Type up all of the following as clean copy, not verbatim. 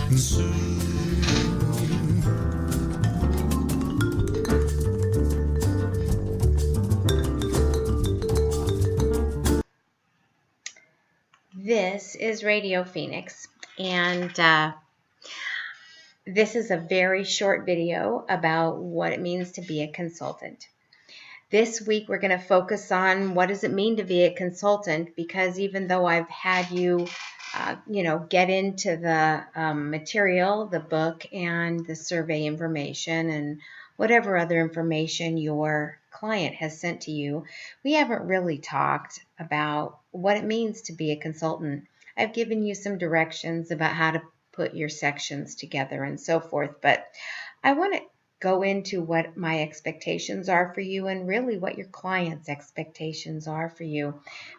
This is Radio Phoenix, and this is a very short video about what it means to be a consultant. This week we're going to focus on what does it mean to be a consultant, because even though I've had you, get into the material, the book, and the survey information, and whatever other information your client has sent to you, we haven't really talked about what it means to be a consultant. I've given you some directions about how to put your sections together and so forth, but I want to go into what my expectations are for you and really what your client's expectations are for you,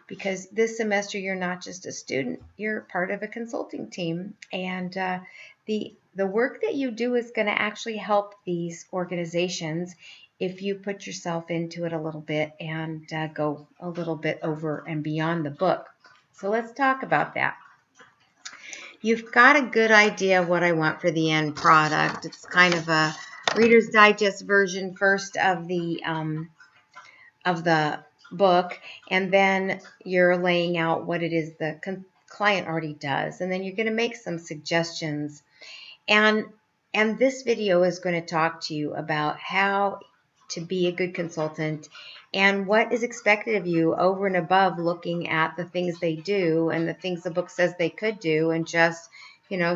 because this semester you're not just a student, you're part of a consulting team, and the work that you do is going to actually help these organizations if you put yourself into it a little bit and go a little bit over and beyond the book. So let's talk about that. You've got a good idea what I want for the end product. It's kind of a Reader's Digest version first of the book, and then you're laying out what it is the client already does, and then you're going to make some suggestions. And this video is going to talk to you about how to be a good consultant and what is expected of you over and above looking at the things they do and the things the book says they could do and just,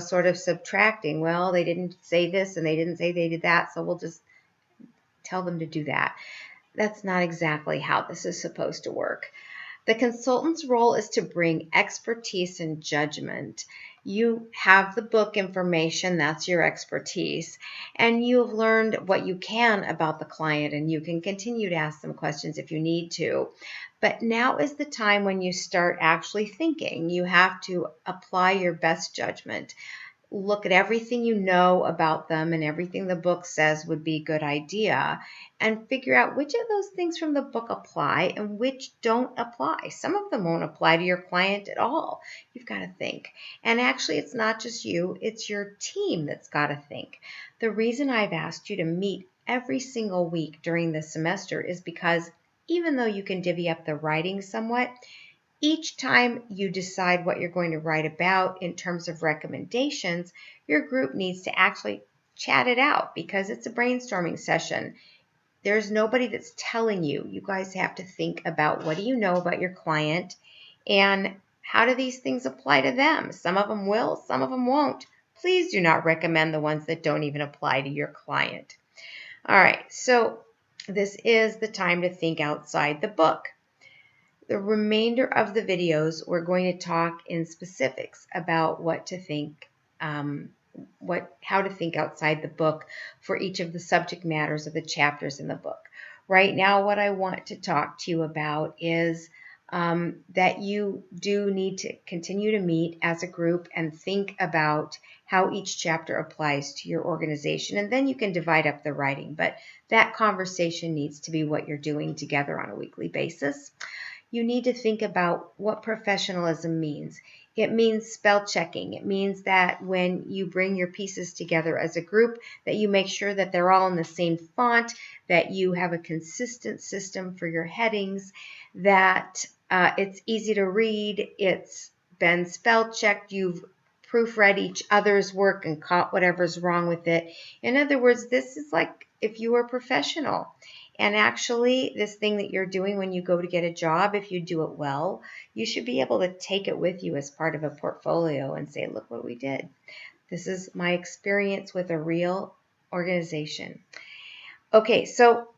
sort of subtracting. Well, they didn't say this and they didn't say they did that, so we'll just tell them to do that. That's not exactly how this is supposed to work. The consultant's role is to bring expertise and judgment. You have the book information, that's your expertise, and you've learned what you can about the client, and you can continue to ask them questions if you need to. But now is the time when you start actually thinking. You have to apply your best judgment. Look at everything you know about them and everything the book says would be a good idea, and figure out which of those things from the book apply and which don't apply. Some of them won't apply to your client at all. You've got to think. And actually, it's not just you, it's your team that's got to think. The reason I've asked you to meet every single week during the semester is because even though you can divvy up the writing somewhat, each time you decide what you're going to write about in terms of recommendations, your group needs to actually chat it out because it's a brainstorming session. There's nobody that's telling you. You guys have to think about what do you know about your client and how do these things apply to them. Some of them will, some of them won't. Please do not recommend the ones that don't even apply to your client. All right, so this is the time to think outside the book. The remainder of the videos, we're going to talk in specifics about what to think, how to think outside the book for each of the subject matters of the chapters in the book. Right now, what I want to talk to you about is that you do need to continue to meet as a group and think about how each chapter applies to your organization, and then you can divide up the writing. But that conversation needs to be what you're doing together on a weekly basis. You need to think about what professionalism means. It means spell checking. It means that when you bring your pieces together as a group, that you make sure that they're all in the same font, that you have a consistent system for your headings, that it's easy to read, it's been spell checked, you've proofread each other's work and caught whatever's wrong with it. In other words, this is like if you were a professional. And actually, this thing that you're doing when you go to get a job, if you do it well, you should be able to take it with you as part of a portfolio and say, look what we did. This is my experience with a real organization. Okay, so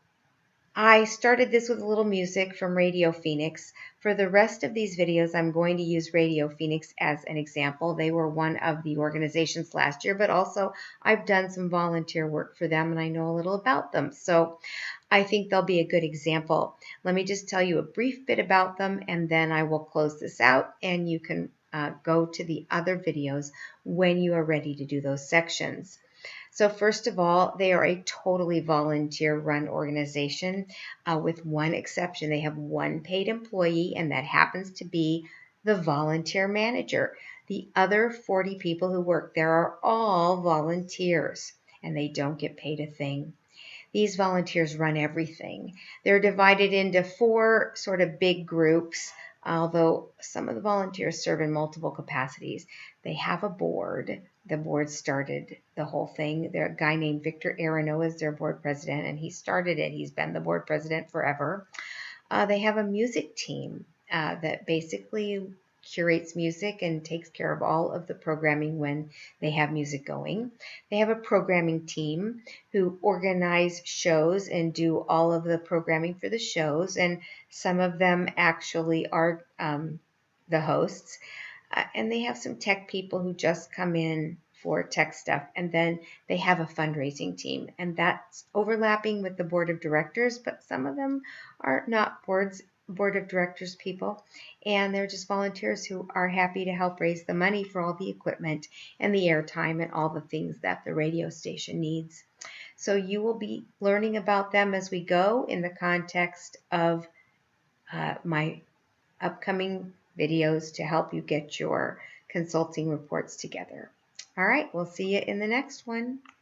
I started this with a little music from Radio Phoenix. For the rest of these videos, I'm going to use Radio Phoenix as an example. They were one of the organizations last year, but also I've done some volunteer work for them and I know a little about them. So I think they'll be a good example. Let me just tell you a brief bit about them and then I will close this out and you can go to the other videos when you are ready to do those sections. So first of all, they are a totally volunteer-run organization with one exception. They have one paid employee, and that happens to be the volunteer manager. The other 40 people who work there are all volunteers, and they don't get paid a thing. These volunteers run everything. They're divided into 4 sort of big groups, although some of the volunteers serve in multiple capacities. They have a board. The board started the whole thing. There's a guy named Victor Arano is their board president, and he started it. He's been the board president forever. They have a music team that basically curates music and takes care of all of the programming when they have music going. They have a programming team who organize shows and do all of the programming for the shows, and some of them actually are the hosts. And they have some tech people who just come in for tech stuff, and then they have a fundraising team, and that's overlapping with the board of directors, but some of them are not board of directors people, and they're just volunteers who are happy to help raise the money for all the equipment and the airtime and all the things that the radio station needs. So you will be learning about them as we go in the context of my upcoming videos to help you get your consulting reports together. All right, we'll see you in the next one.